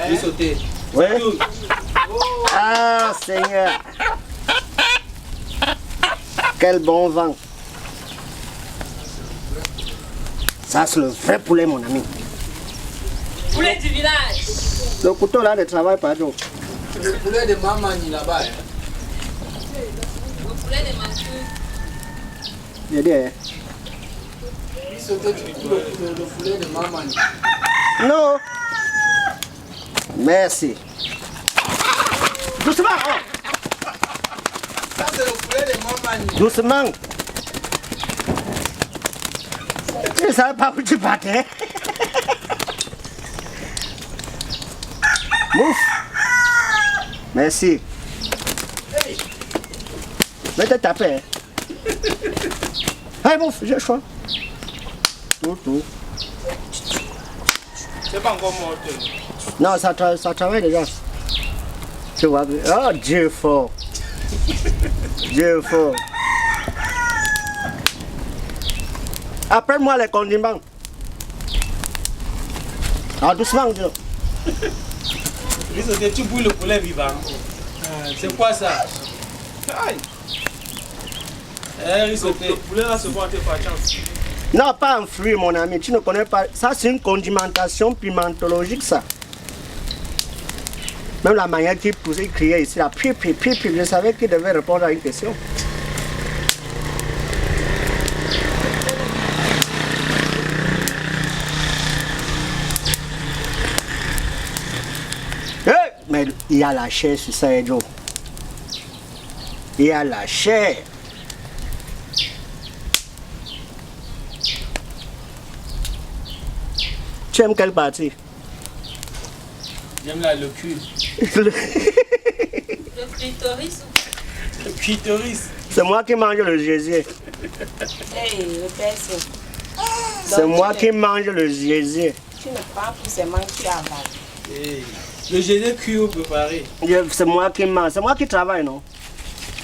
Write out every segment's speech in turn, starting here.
Il sauter. Oui. Ah, Seigneur. Quel bon vent. Ça, c'est le vrai poulet, mon ami. Poulet du village. Le couteau là ne travaille pas, donc. Le poulet de Mamani là-bas. Le poulet de Manchou. J'ai dit, hein. Il sautait du coup le poulet de Mamani. Non. Merci. Doucement. Oh. Ça, c'est le poulet de Mamani. Doucement. Tu ne savais pas où tu partais. Mouf. Merci. Mais t'es tapé. Hein. Hey, mouf, j'ai choix. Tout. C'est pas encore mort. Non, ça travaille déjà. Tu vois. Oh, Dieu fort. Dieu fort. Appelle-moi les condiments. Ah, doucement, Dieu. Tu bouilles le poulet vivant. C'est quoi ça? Aïe. Le poulet là se voit par chance. Non, pas un fruit, mon ami. Tu ne connais pas. Ça, c'est une condimentation pimentologique, ça. Même la manière qu'il poussait, il criait ici, là, pipi. Je savais qu'il devait répondre à une question. Mais il y a la chair sur ça, Joe. Il y a la chair. Tu aimes quelle partie? J'aime là le cul. Le clitoris. Le clitoris. C'est moi qui mange le gésier. Hey, le perso. C'est moi qui mange le gésier. Tu ne prends plus seulement qui avale. Hey. Le gésier cuit ou préparé. C'est moi qui mange. C'est moi qui travaille, non?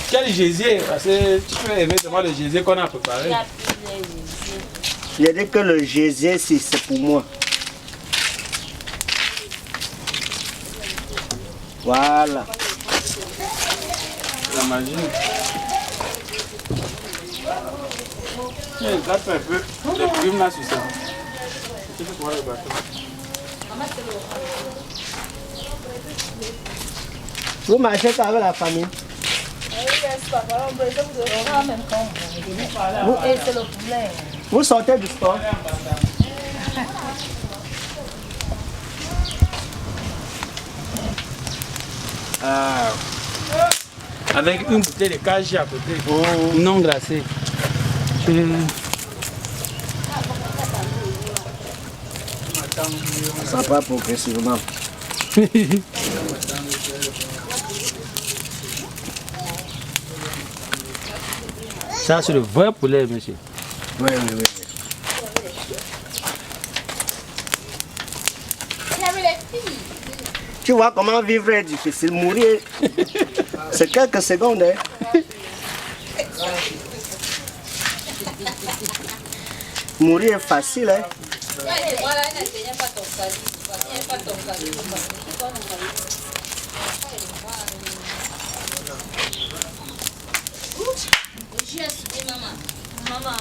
Quel gésier? Parce que tu peux aimer seulement le gésier qu'on a préparé. Il y a plusieurs gésiers. J'ai dit que le gésier, c'est pour moi. Voilà. La magie. Gratte un peu le plume là sur ça. Tu peux voir le bateau. Vous marchez pas avec la famille? C'est le poulet. Vous sortez du sport? Ah. Avec une bouteille de cajou à côté. Oh. Non glacée. Ça va progressivement. Ça, c'est le vrai poulet, monsieur. Oui. Tu vois comment vivre est difficile. Mourir, c'est quelques secondes. Hein. Mourir est facile. Hein. Maman.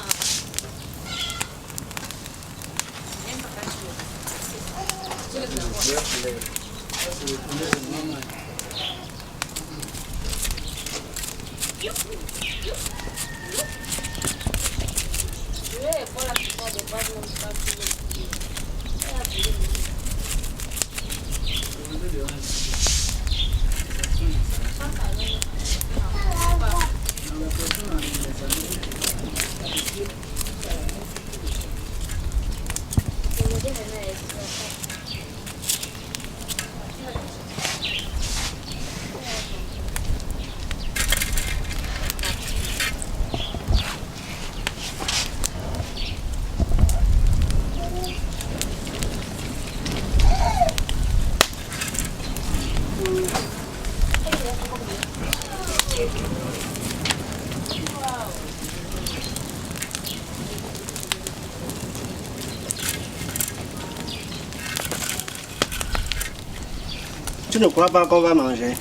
Tu ne crois pas qu'on va manger?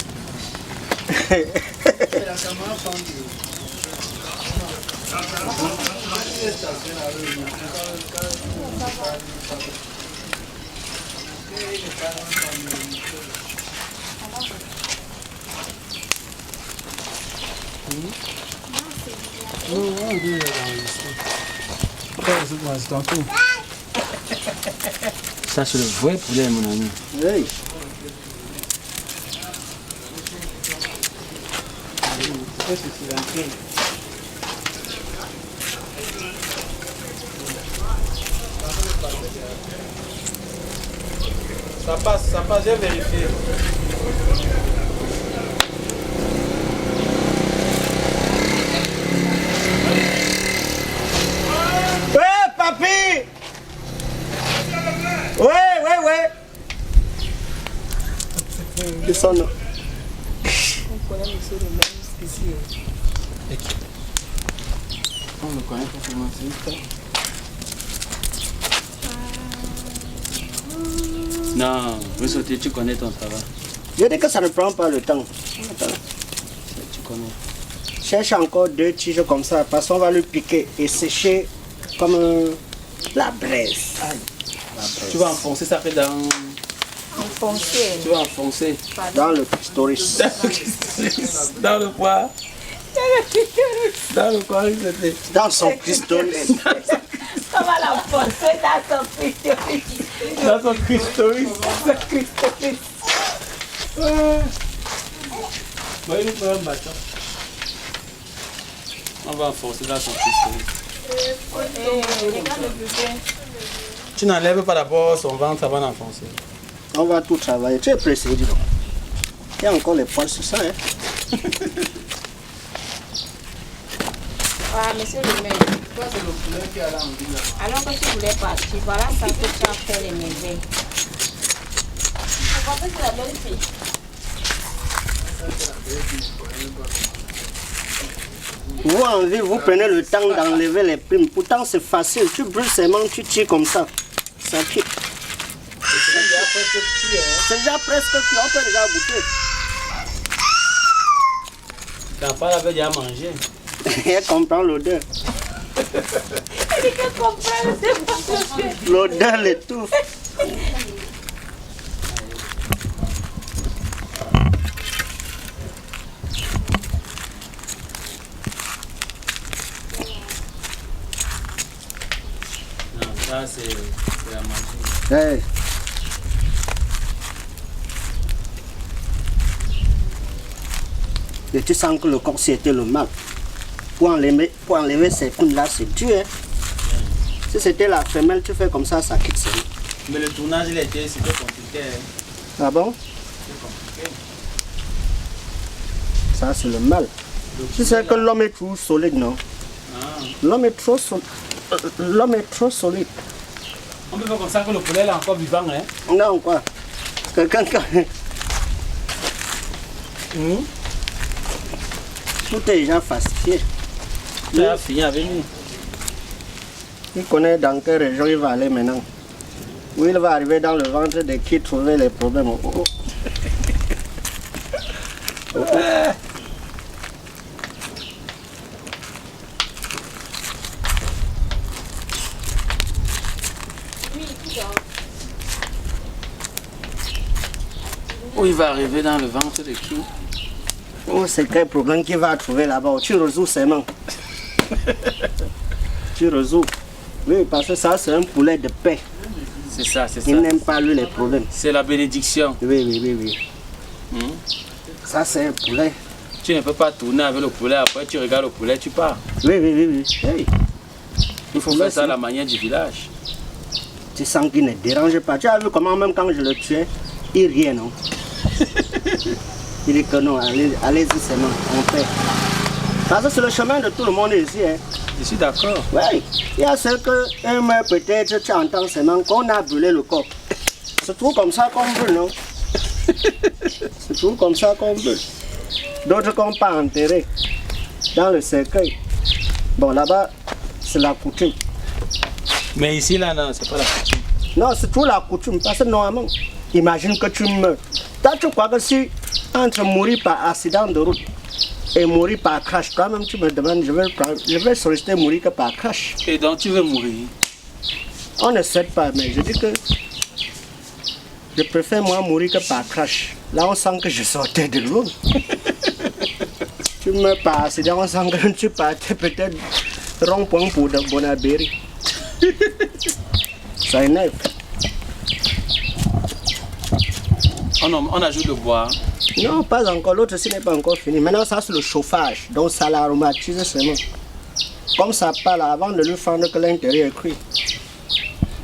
Ça, c'est le vrai poulet, mon ami. Oui. Ça passe, j'ai vérifié. Ouais, papy! Ouais. Ils sont là. On le connaît pas comment c'est. Non, veux sauter, tu connais ton travail. Je dis que ça ne prend pas le temps. Attends. Tu connais. Cherche encore 2 tiges comme ça, parce qu'on va le piquer et sécher comme la braise. Tu vas enfoncer ça fait dans... Enfoncé. Tu vas enfoncer. Dans le clitoris. Dans le quoi? Dans le quoi, c'était? Dans son clitoris. On va l'enfoncer dans son clitoris. Dans son clitoris. Bon, il nous prend un bâton. On va enfoncer dans son clitoris. Regarde le bébé. Tu n'enlèves pas d'abord son ventre avant d'enfoncer. On va tout travailler. Tu es pressé, dis donc. Il y a encore les poils sur ça, hein. Ah, monsieur le maire. Alors que tu voulais partir, voilà ça que tu as fait les merveilles. Je pensais que c'est la belle fille. Vous envie, vous prenez le temps d'enlever les primes. Pourtant, c'est facile. Tu brûles seulement, tu tires comme ça. Ça quitte. C'est déjà presque cuit. On peut déjà goûter. L'enfant avait déjà mangé. Elle comprend l'odeur. Elle dit qu'elle comprend le débat. L'odeur l'étouffe. Non, ça c'est la magie. Hey. Et tu sens que le corps c'était le mal. Pour enlever ces primes là, c'est dur. Hein? Si c'était la femelle, tu fais comme ça quitte. Mais le tournage, c'était compliqué. Hein. Ah bon? C'était compliqué. Ça, c'est le mal. Tu sais que l'homme est trop solide, non? Ah. L'homme est trop solide. L'homme est trop solide. On peut faire comme ça que le poulet est encore vivant, hein? Non, quoi? Quelqu'un qui... Tout est déjà falsifié. Tu as fini avec nous. Il connaît dans quelle région il va aller maintenant. Où il va arriver dans le ventre de qui trouver les problèmes. Oh, oh. Oh, oh. Où il va arriver dans le ventre de qui? Oh, c'est quel problème qu'il va trouver là-bas? Tu résous seulement. Tu résous. Oui, parce que ça, c'est un poulet de paix. C'est ça, c'est ça. Il n'aime pas lui les problèmes. C'est la bénédiction. Oui. Ça, c'est un poulet. Tu ne peux pas tourner avec le poulet, après tu regardes le poulet, tu pars. Oui. Hey. Il faut faire ça à la manière du village. Tu sens qu'il ne dérange pas. Tu as vu comment même quand je le tuais, il riait, non? Il dit que non, allez-y seulement, on fait. Parce que c'est le chemin de tout le monde ici. Hein. Je suis d'accord. Oui, il y a ceux que un meurt peut-être, tu entends seulement qu'on a brûlé le corps. C'est tout comme ça qu'on brûle, non? C'est tout comme ça qu'on brûle. D'autres qu'on pas enterrés dans le cercueil. Bon, là-bas, c'est la coutume. Mais ici, là, non, c'est pas la coutume. Non, c'est tout la coutume. Parce que normalement, imagine que tu meurs. Toi, tu crois que si entre mourir par accident de route et mourir par crash, toi-même tu me demandes, je vais solliciter mourir que par crash. Et donc tu veux mourir? On ne sait pas, mais je dis que je préfère moi mourir que par crash. Là, on sent que je sortais de l'eau. Tu meurs par accident, on sent que tu partais peut-être rond-point pour de Bonabéry. Ça énerve. On ajoute le bois. Non, pas encore. L'autre ci n'est pas encore fini. Maintenant, ça c'est le chauffage. Donc ça l'aromatise seulement. Comme ça parle avant de lui fendre que l'intérieur est cuit.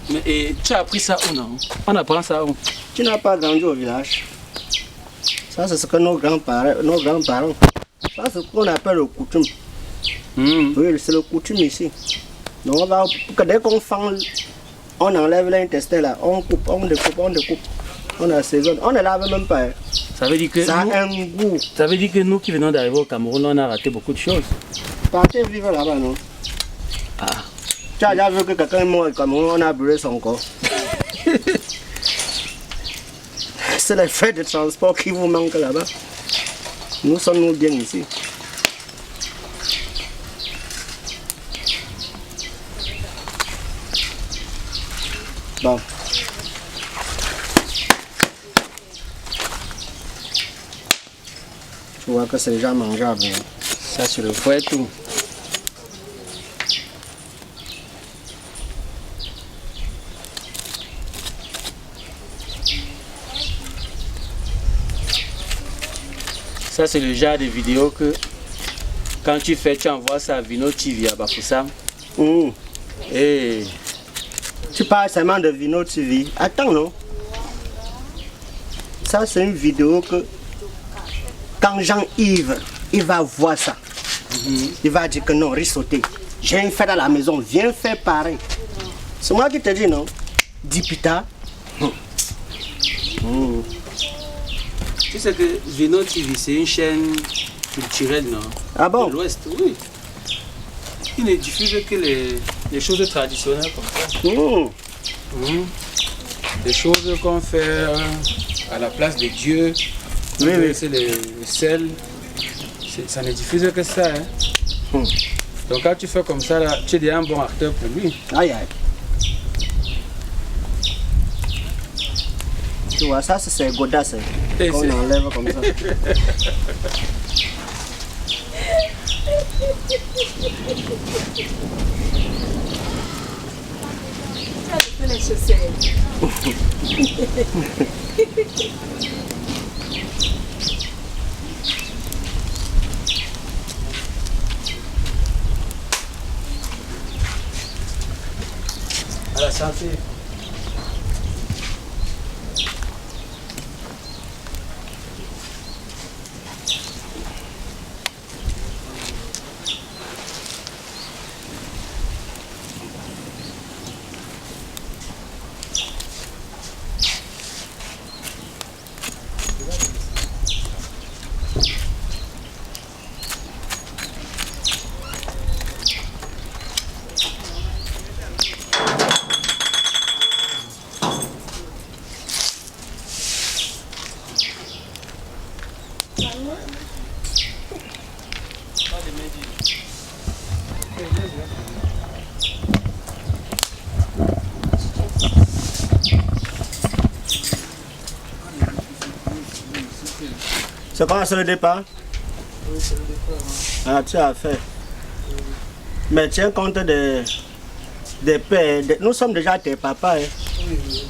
Mais et tu as appris ça où non? On apprend ça où? Tu n'as pas grandi au village. Ça c'est ce que nos grands-parents. Ça c'est ce qu'on appelle le coutume. Oui, c'est le coutume ici. Donc on va, dès qu'on fend, on enlève l'intestin là, on coupe, on découpe. On assaisonne, on ne lave même pas. Ça veut dire que ça nous, a un goût. Ça veut dire que nous qui venons d'arriver au Cameroun, on a raté beaucoup de choses. Partez vivre là-bas, non? Ah. Tu as déjà vu que quelqu'un est mort au Cameroun, on a brûlé son corps. C'est les frais de transport qui vous manquent là-bas. Nous sommes bien ici. Bon. Tu vois que c'est déjà mangeable. Hein? Ça sur le fouet tout. Ça c'est le genre de vidéo que quand tu fais, tu envoies ça à Vino TV à Bafoussam. Et tu parles seulement de Vino TV. Attends, non? Ça c'est une vidéo que quand Jean-Yves, il va voir ça, il va dire que non, rissoté. J'ai une fête à la maison, viens faire pareil. C'est moi qui te dis non. Dipita. Tu sais que Vino TV c'est une chaîne culturelle, non? Ah bon? De l'Ouest, oui. Il ne diffuse que les choses traditionnelles comme ça. Des choses qu'on fait à la place de Dieu. Oui, oui. C'est le sel. Ça ne diffuse que ça. Hein. Donc quand tu fais comme ça, là, tu es déjà un bon acteur pour lui. Aïe aïe. Tu vois, ça c'est godasse. Qu'on enlève comme ça. Les chaussettes. À la santé. C'est quand c'est le départ? Oui, c'est le départ. Ah, tu as fait. Mais tiens compte des pères. Nous sommes déjà tes papas. Hein. Oui.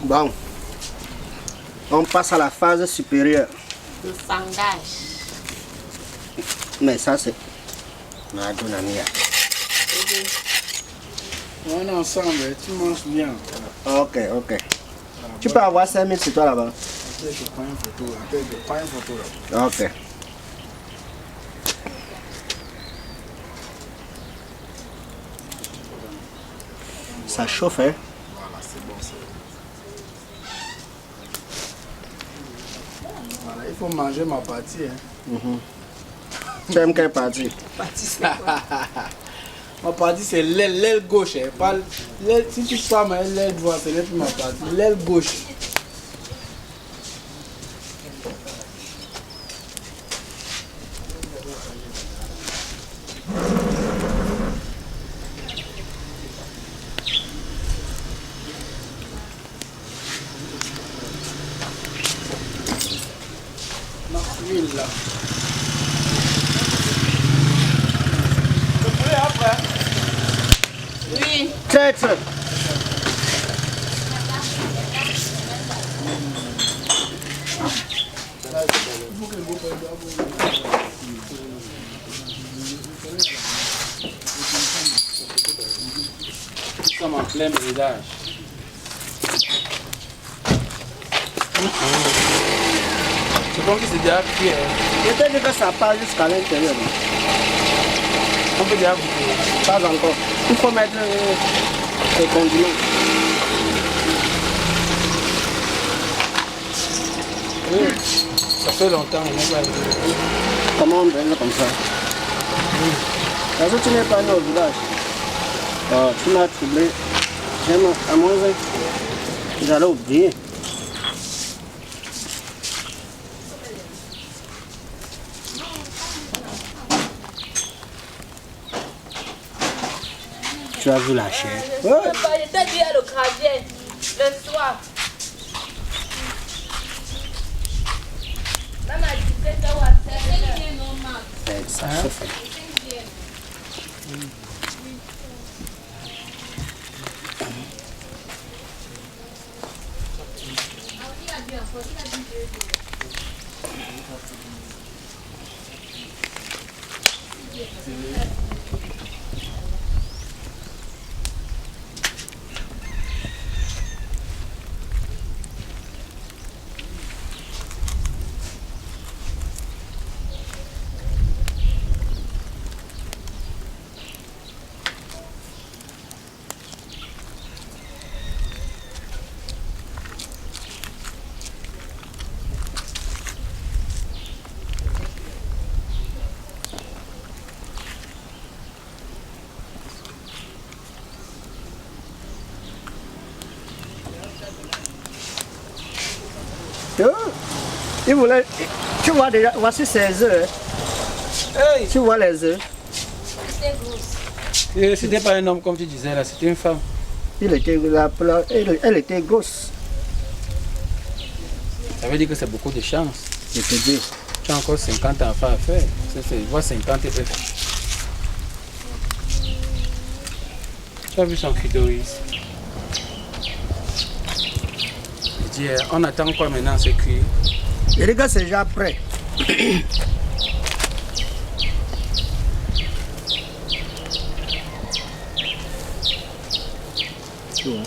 Bon. On passe à la phase supérieure. Le fangage. Mais ça c'est Madonna Mia. On est ensemble, tu manges bien. Ok. Tu peux avoir 5 000 sur toi là-bas. Après, je prends une photo. Là. Ok. Ça chauffe, hein? Voilà, c'est bon. Voilà, il faut manger ma partie. Hein. Tu aimes quelle partie? Ma partie c'est l'aile gauche. Hein. Pas si tu prends ma l'aile droite, ce n'est plus ma partie. L'aile gauche. Là. Le poulet après? Oui. Traître. Nous sommes en plein brisage. Je pense que c'est déjà cuit. Je t'ai dit que ça part jusqu'à l'intérieur. On peut déjà goûter. Pas encore. Il faut mettre les condiments. Oui. Ça fait longtemps. Comment on brûle comme ça? Parce que tu n'es pas né au village. Tu m'as troublé. J'aime à manger. J'allais oublier. Tu as vu la chair? Ouais. Je t'ai dit le gravier le soir. Maman a dit que c'est normal. Ça se fait. Il voulait. Tu vois déjà, voici ses œufs. Hey. Tu vois les œufs. C'est grosse. C'était pas un homme comme tu disais là, c'était une femme. Elle était grosse. Ça veut dire que c'est beaucoup de chance. Je te dis. Tu as encore 50 enfants à faire. Je vois 50 œufs. Tu as vu son clitoris? Je dis, on attend quoi maintenant, c'est cuit? Je dis que c'est déjà prêt. Tu vois.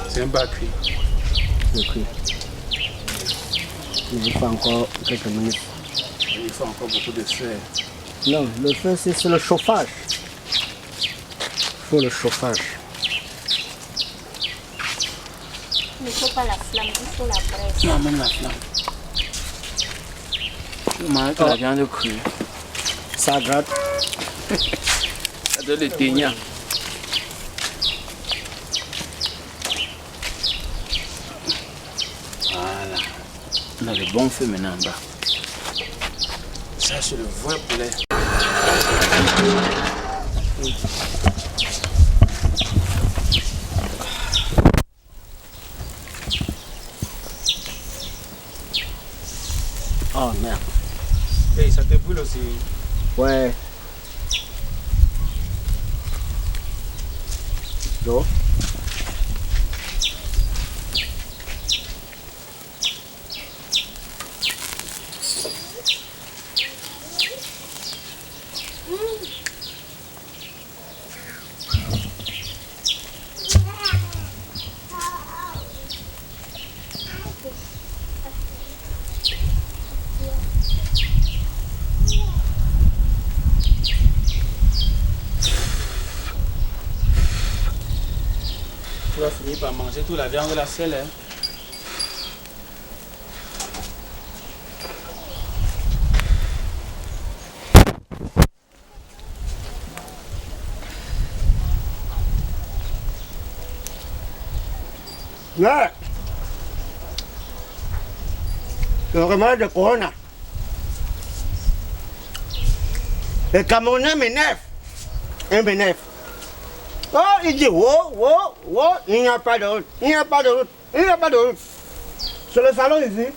C'est un bas cuit. C'est cuit. Il faut encore quelques minutes. Il faut encore beaucoup de fer. Non, le feu c'est le chauffage. Il faut le chauffage. Il ne faut pas la flamme, il faut la braise. Non, même la flamme. Je mange la viande crue. Ça gratte. Ça donne le ténia. Voilà. On a le bon feu maintenant en bas. Ça, c'est le vrai poulet. Oh merde. Hey, ça te brûle aussi. Ouais. L'eau. par manger toute la viande de la selle. Hein. Mais, le remède de Corona. Les Camerounais m'énervent. Ils m'énervent. Oh, il dit, il n'y a pas de route, il n'y a pas de route, il n'y a pas de route. C'est le salon ici.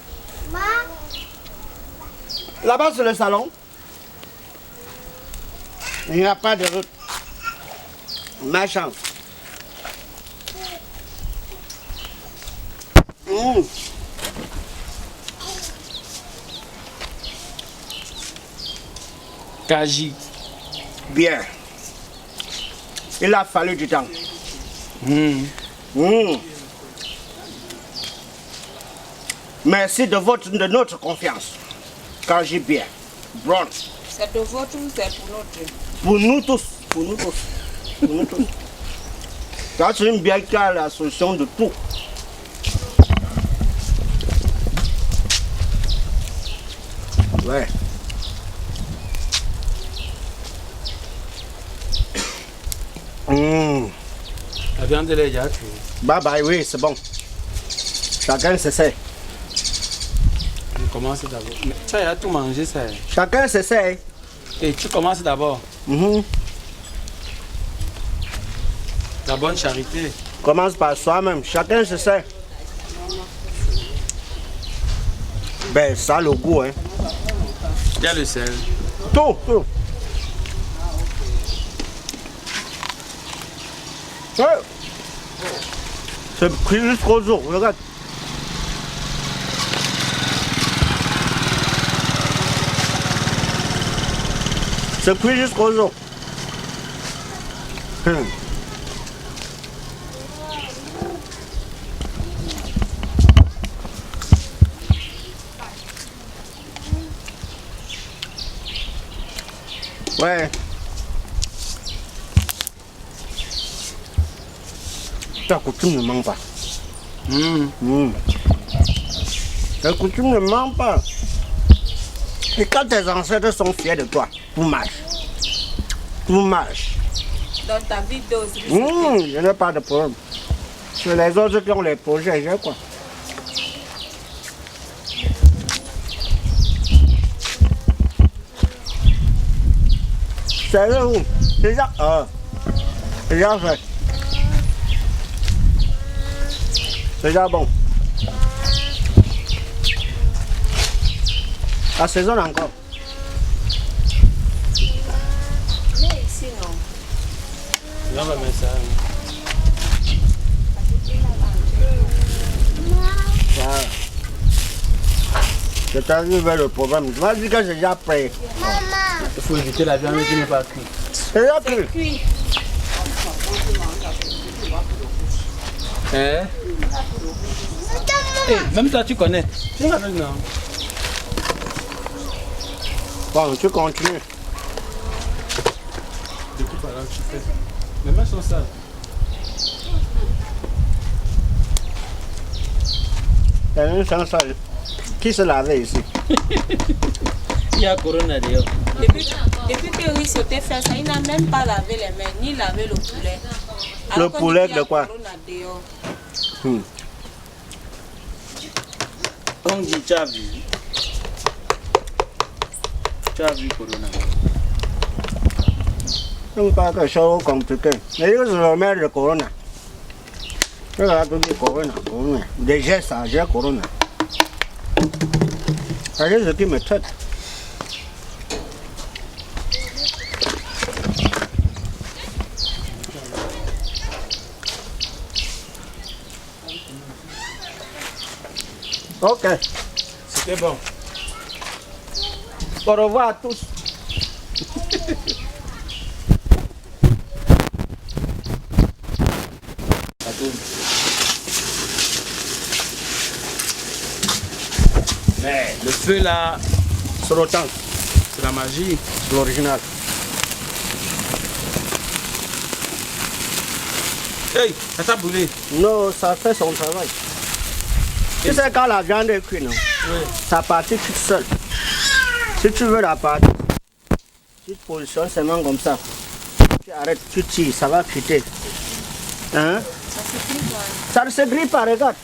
Là-bas, c'est le salon. Il n'y a pas de route. Ma chance. Kaji. Bien. Il a fallu du temps. Merci de notre confiance. Kaji bien. Brown. C'est de votre ou c'est pour notre? Pour nous tous. Pour nous tous. Pour nous tous. Ça, c'est une bière qui a la solution de tout. Ouais. La viande elle est déjà cuite. Bye bye, oui, c'est bon. Chacun s'essaie. On commence d'abord. Mais tu as tout mangé ça. Chacun s'essaie. Et tu commences d'abord. La bonne charité. Commence par soi-même. Chacun s'essaie. Ben, ça a le goût, hein. Il y a le sel. Tout, tout. Ouais. C'est cuit jusqu'aux os, regarde. C'est cuit jusqu'aux os. Ouais. Ta coutume ne ment pas. Ta coutume ne ment pas. Et quand tes ancêtres sont fiers de toi, tout marche. Tout marche. Dans ta vidéo aussi. Je n'ai pas de problème. C'est les autres qui ont les projets, j'ai quoi. C'est où? Déjà, déjà fait. C'est déjà bon. La saison encore. Mais ici, non. Là, on va mettre ça. Voilà. Je t'arrive vers le problème. Tu m'as dit que c'est déjà prêt. Il faut éviter la viande qui n'est pas cuite. C'est déjà cuit. Cuit. Hein? Même toi, tu connais. Tu connais, non? Bon, tu continues. Découpe alors, tu fais. Mes mains sont sales. Il y a une chance. Qui se lavait ici? Il y a Corona d'ailleurs. Depuis que Risso t'a fait ça, il n'a même pas lavé les mains, ni lavé le poulet. Le poulet de quoi? On dit, tu as vu. Tu as vu Corona. C'est pas quelque chose de compliqué. Mais il se remet le corona. Je vais te dire corona. Des gestes à gérer corona. C'est ce qui me traite. Ok. C'était bon. Au revoir à tous. Mais le feu là, Sur le temps. c'est la magie. C'est l'original. Hey, ça t'a brûlé. Non, ça fait son travail. Tu sais, quand la viande est cuite, non? Oui. Ça partit toute seule. Si tu veux la partie, tu te positionnes seulement comme ça. Tu arrêtes, tu tires, ça va cuiter. Hein? Ça se grille, quoi. Ça ne se grille pas, regarde.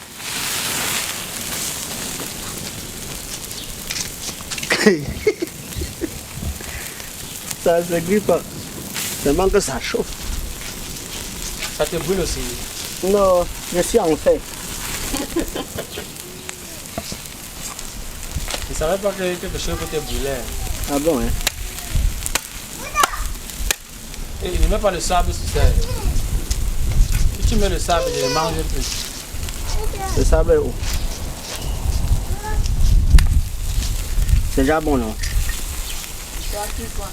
Ça ne se grille pas. Seulement que ça chauffe. Ça te brûle aussi. Non, je suis en fait. Je ne savais pas que quelque chose peut te brûler. Ah bon, hein? Et il ne met pas le sable sur ça. Si tu mets le sable, je ne mange plus. Le sable est où? C'est déjà bon, non? Toi, tu vois.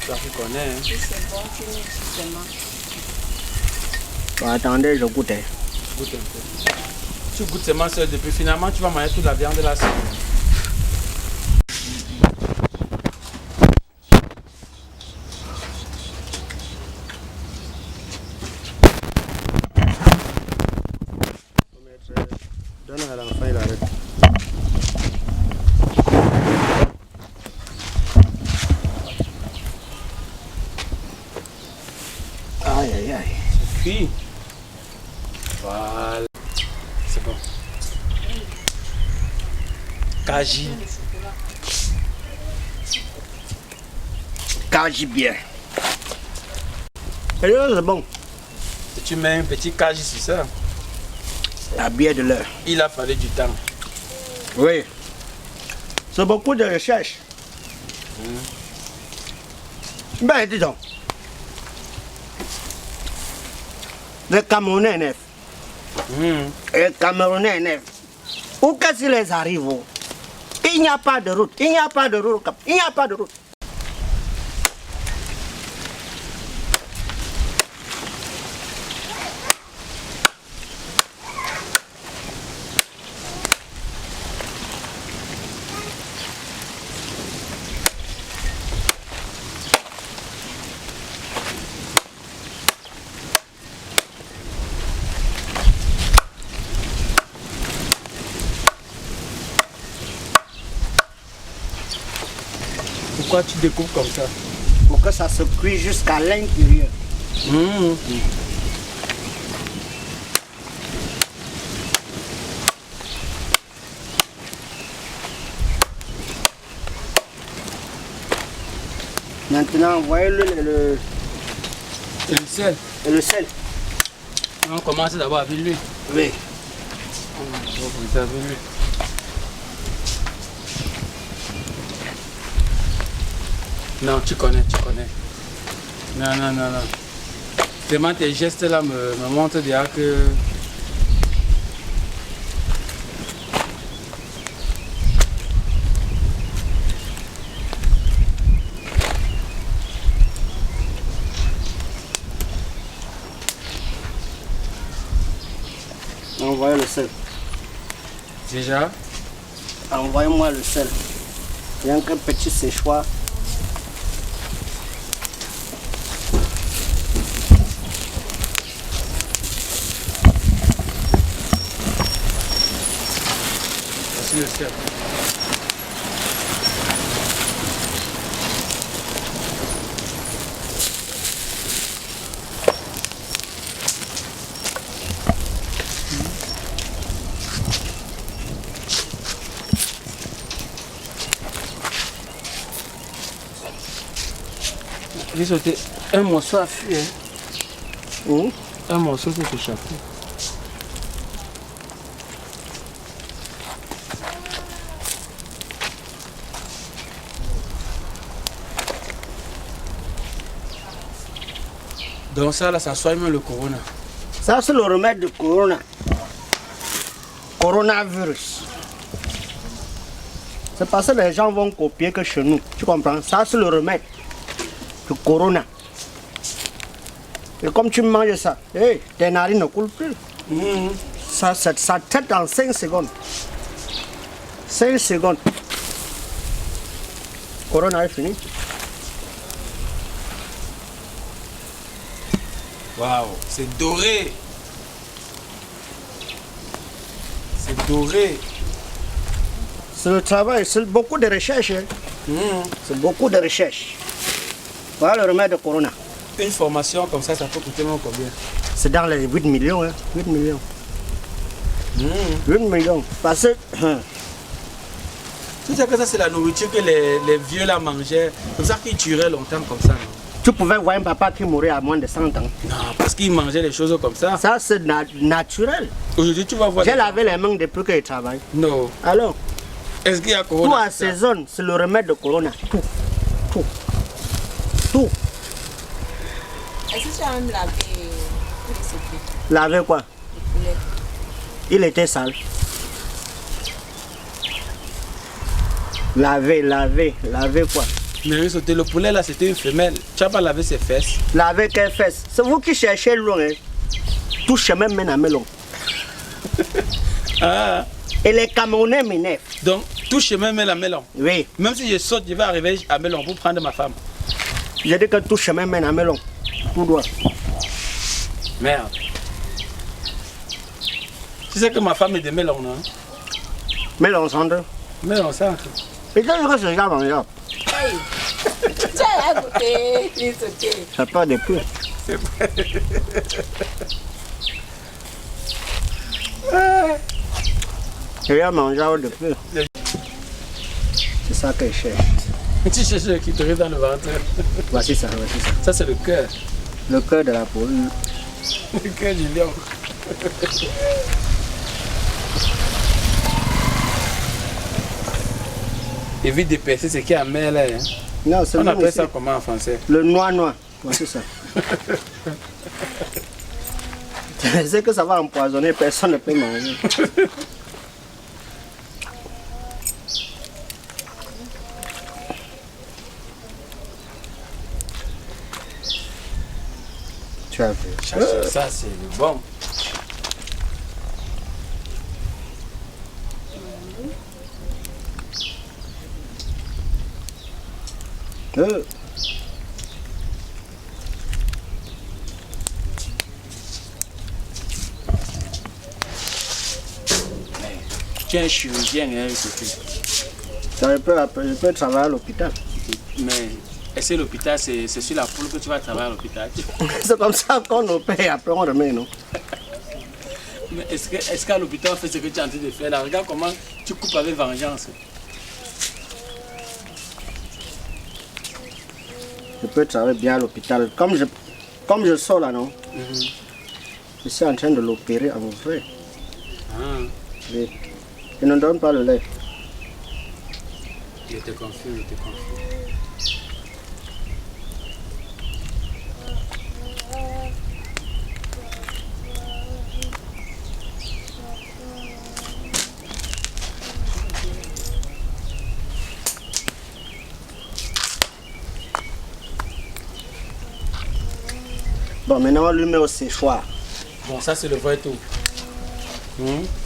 Toi, tu connais. Hein. Si c'est bon, tu mets justement. Bon, attendez, je goûte. Goûte un peu. Tu goûtes seulement seul depuis. Finalement, tu vas manger toute la viande là. Donne à l'enfant, il arrête. Aïe, aïe, aïe. Cuit. Voilà. C'est bon. Kaji. Kaji bien. Et là, c'est bon. Et tu mets un petit kaji sur ça. La bière de l'heure. Il a fallu du temps. Oui. C'est beaucoup de recherche. Ben, dis donc. Les Camerounais neufs. Les Camerounais neufs. Où qu'est-ce qu'ils les arrivent? Il n'y a pas de route. Il n'y a pas de route. Il n'y a pas de route. Pourquoi tu découpes comme ça? Pour que ça se cuise jusqu'à l'intérieur. Maintenant, voyez le Et le sel. et le sel. On commence d'abord avec lui. Oui. On va commencer avec lui. Non, tu connais, tu connais. Non, non, non, non. Tellement tes gestes là me montrent déjà que... Envoyez le sel. Déjà? Envoyez-moi le sel. Rien qu'un petit séchoir. Voici le sel. J'ai sauté un morceau à fuir. Un morceau qui s'échappe. Donc ça là, ça soigne le corona. Ça, c'est le remède du corona. Coronavirus. C'est parce que les gens vont copier que chez nous. Tu comprends? Ça, c'est le remède du corona. Et comme tu manges ça, hey, tes narines ne coulent plus. Ça tête dans 5 secondes. 5 secondes. Corona est fini. Waouh, c'est doré. C'est doré. C'est le travail, c'est beaucoup de recherche. Hein. C'est beaucoup de recherche. Voilà le remède de Corona. Une formation comme ça peut coûter moins combien? C'est dans les 8 millions. Hein. 8 millions. 8 millions. Parce que... Tu sais que ça, c'est la nourriture que les vieux là mangeaient. C'est ça qu'ils tueraient longtemps comme ça, non? Tu pouvais voir un papa qui mourait à moins de 100 ans. Non, parce qu'ils mangeaient les choses comme ça. Ça, c'est naturel. Aujourd'hui, tu vas voir... J'ai lavé les mains depuis que je travaille. Non. Alors, Est-ce qu'il y a tout Corona? assaisonne, c'est le remède de Corona. Tout. Tout. Tout. Est-ce que tu as même lavé ce poulet? Laver quoi? Le poulet. Il était sale. Laver quoi? Mais sauter le poulet là, c'était une femelle. Tu n'as pas lavé ses fesses. Laver quelles fesses? C'est vous qui cherchez loin. Hein? Tout chemin mène à Melon. Ah. Et les Camerounais m'énervent. Donc, tout chemin mène à Melon. Oui. Même si je saute, je vais arriver à Melon pour prendre ma femme. Je dis que tout chemin mène à Melon. Tout droit. Merde. Tu sais que ma femme est de Melon, non? Melon centre. Melon centre. Et quand je regarde dans le Hey, tu as goûté, il sautait. ça part des peu. C'est vrai. Je vais manger de peu. C'est ça que je cherche. Tu cherches qui te reste dans le ventre. Voici ça. Ça, c'est le cœur. Le cœur de la poule. Le cœur du lion. Évite de percer ce qui est amer là. Hein. Non, c'est On le appelle ici. ça comment en français? Le noir. Voici ça. Je sais que ça va empoisonner, personne ne peut manger. Tu as vu. Ça, c'est le bon. Tu es un chirurgien, hein, Sophie. Je peux travailler à l'hôpital. Mais est-ce que l'hôpital, c'est sur la poule que tu vas travailler à l'hôpital? C'est comme ça qu'on opère et après on remet, non? Mais est-ce qu'à l'hôpital on fait ce que tu es en train de faire là? Regarde comment tu coupes avec vengeance. Je peux travailler bien à l'hôpital. Comme je sors là, non? Je suis en train de l'opérer en vrai. Ah, Oui. Je ne donne pas le lait. je te confie. Bon, maintenant on lui met au séchoir. Bon, ça c'est le vrai tout.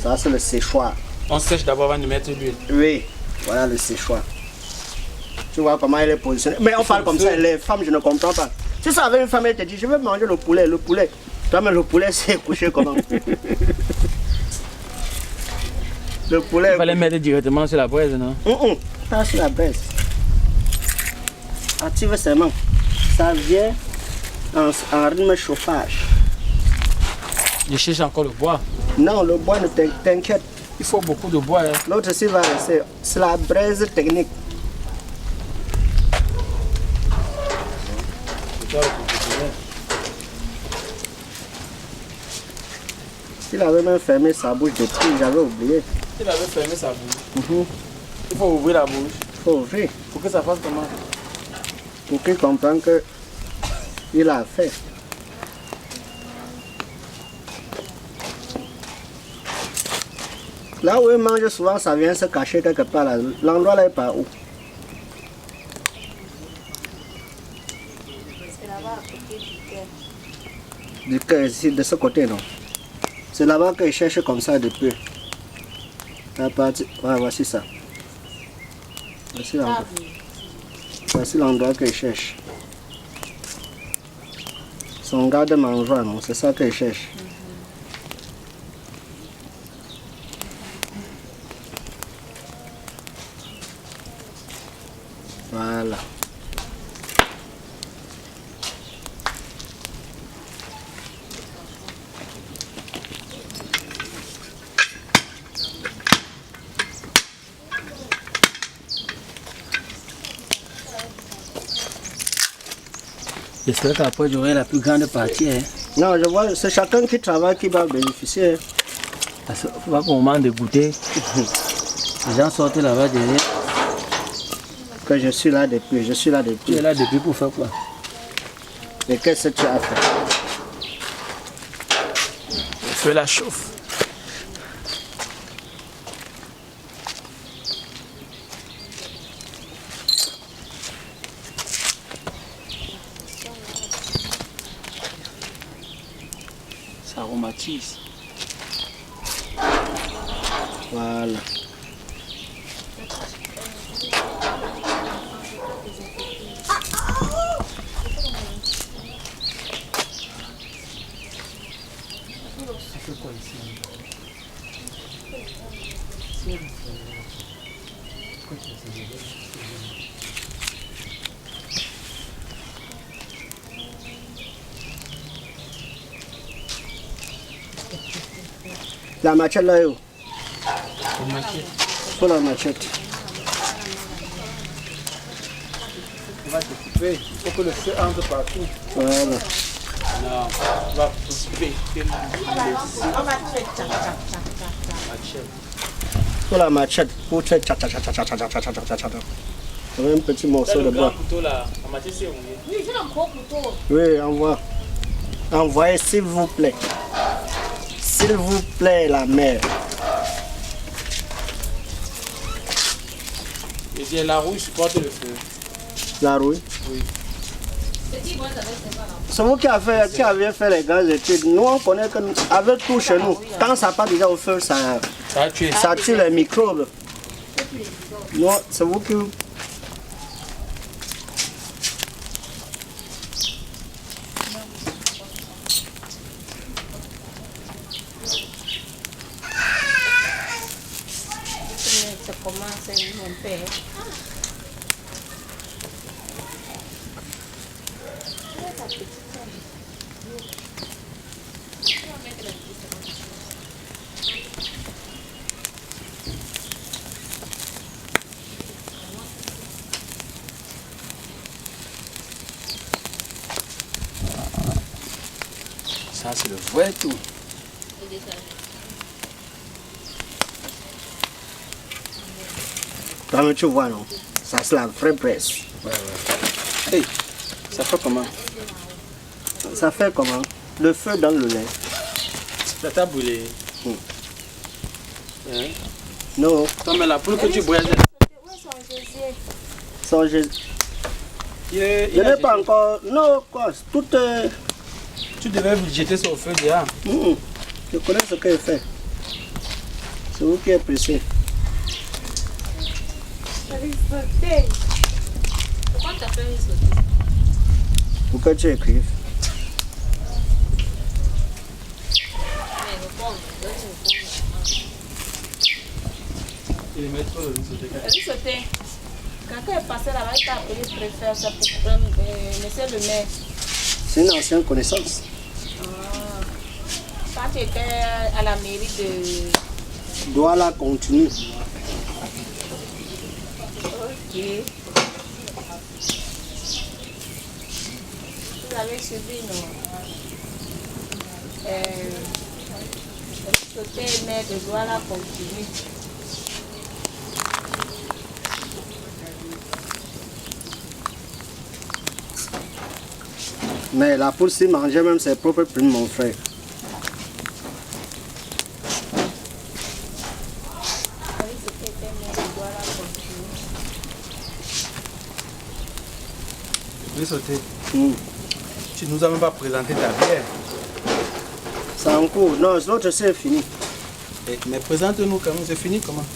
Ça, c'est le séchoir. On sèche d'abord avant de mettre l'huile. Oui, voilà le séchoir. Tu vois comment il est positionné. Mais on parle comme ça, les femmes, je ne comprends pas. Si ça avait une femme, elle te dit, je veux manger le poulet. Toi, mais le poulet, c'est couché comment? Le poulet. Il fallait mettre directement sur la braise, non? Pas sur la braise. Active seulement. Ça vient en rythme chauffage. Je cherche encore le bois. Non, le bois ne t'inquiète. Il faut beaucoup de bois. Hein. L'autre aussi va rester. C'est la braise technique. Il avait même fermé sa bouche depuis, j'avais oublié. Il avait fermé sa bouche. Il faut ouvrir la bouche. Il faut ouvrir. Pour que ça fasse comment? Pour qu'il comprenne que il a fait. Là où il mange souvent, ça vient se cacher quelque part là. L'endroit là est par où? C'est là-bas à côté du cœur. Du cœur ici, de ce côté non. C'est là-bas qu'il cherche comme ça depuis. La partie. Ouais, voici ça. Voici l'endroit. Voici l'endroit qu'il cherche. Son garde-mangeoire, non, c'est ça qu'elle cherche. Voilà. J'espère qu'après j'aurai la plus grande partie. Hein. Non, je vois, c'est chacun qui travaille qui va bénéficier. Parce qu'il faut pas qu'on demande de goûter. Les gens sortent là-bas derrière. Que je suis là depuis, Tu es là depuis pour faire quoi? Et qu'est-ce que tu as fait? Le feu la chauffe. Ça aromatise. Voilà. La machette là, yo. Faut la machette. On va découper. Il faut que le feu entre partout. Voilà. Non, on va découper. Faut la machette pour faire tcha tcha tcha tcha tcha tcha tcha tcha tcha tcha. Un petit morceau de Le bois. grand couteau là, la machette c'est où? Oui, j'ai un gros couteau. Oui, envoie. Envoyez s'il vous plaît. S'il vous plaît, la mère. Et bien la rouille supporte le feu. La rouille. Oui. C'est vous qui avez fait les grandes études. Nous, on connaît que avec tout chez nous, quand ça part déjà au feu, ça tue les microbes. Non, c'est vous qui... Ça commence mon père. Ça c'est le vrai tout. Comme tu vois, non? Ça c'est la vraie presse. Ouais, ouais. Hey, ça fait comment? Ça fait comment? Le feu dans le lait. Ça t'a brûlé. Hein? Non, Attends, mais la poule que tu bois, sans je... Je n'ai pas encore... Non, quoi, tout est... Tu devais vous jeter sur le feu déjà. Je connais ce qu'il fait. C'est vous qui êtes pressé. Pourquoi tu as fait risotto? Pour que tu écrives. Et les mettre le Risotto. Quelqu'un est passé là-bas, il t'a appelé, je préfère ça pour laisser le maire. C'est une ancienne connaissance. Quand tu étais à la mairie de... Douala continue. Ok. Vous avez suivi, non? Risotto maire de Douala continue. Mais la poule s'y mangeait même ses propres plumes, mon frère. Risotto. Tu nous as même pas présenté ta bière. C'est en cours. Non, l'autre c'est fini. Mais présente-nous quand même, c'est fini comment?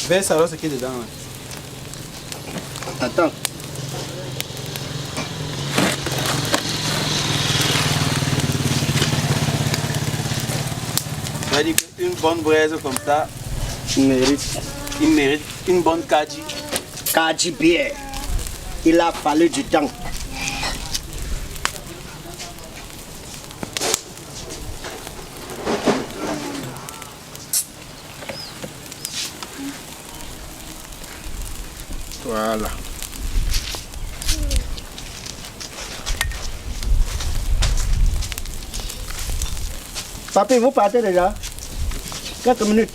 Verse alors ce qui est dedans. Là. Attends. Ça veut dire qu'une bonne braise comme ça, il mérite une bonne kadi. Kadi bière. Il a fallu du temps. Voilà. Papi, vous partez déjà? Quelques minutes.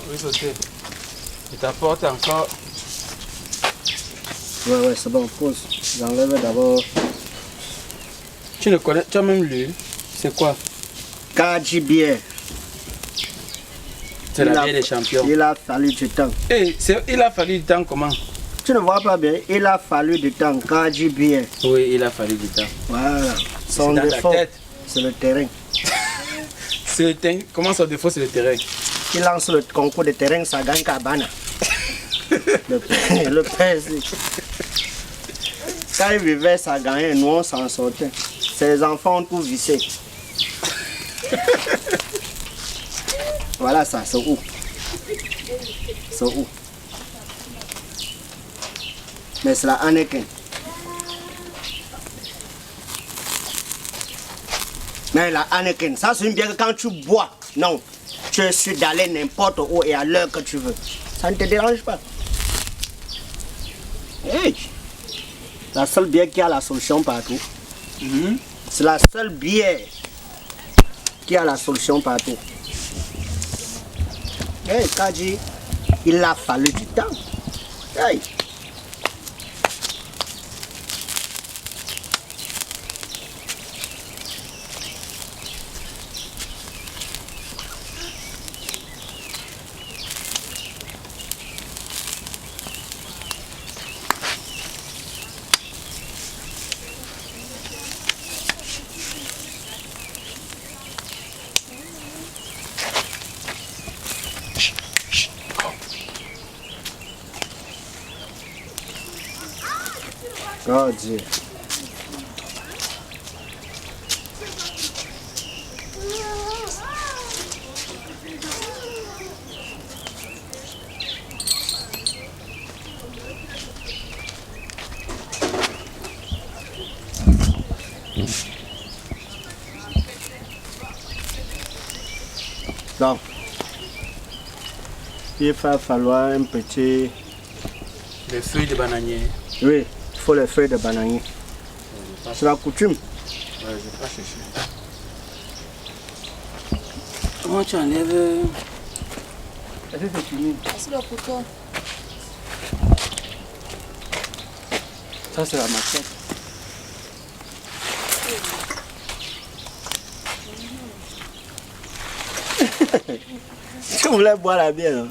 Oui, sauter. Il t'apporte encore. Ouais, c'est bon, pause. J'enlève d'abord. Tu le connais, tu as même lu. C'est quoi? Kadi bière. C'est la bière des champions. Il a fallu du temps. Hey, il a fallu du temps comment? Tu ne vois pas bien, il a fallu du temps. Kadi bière. Oui, il a fallu du temps. Voilà. Son C'est dans défaut, ta tête. c'est le terrain. Comment son défaut, c'est le terrain? Il lance le concours de terrain, ça gagne Cabana. le père, quand il vivait, ça gagnait, nous on s'en sortait. Ses enfants ont tout vissé. Voilà ça, c'est où? C'est où? Mais c'est la Anakin. Mais la Anakin, ça c'est une bière que quand tu bois, non, tu es sûr d'aller n'importe où et à l'heure que tu veux. Ça ne te dérange pas. Hey. La seule bière qui a la solution partout. C'est la seule bière qui a la solution partout. Hey, Kadi, il a fallu du temps. Hey. Oh Dieu. Donc, il va falloir un petit... Les feuilles de bananier. Oui, il faut les feuilles de bananier. C'est la coutume. Ouais, je vais pas chercher. Comment tu enlèves? Est-ce que c'est fini? C'est le couteau. Ça, c'est la machette. Tu voulais boire la bière, non?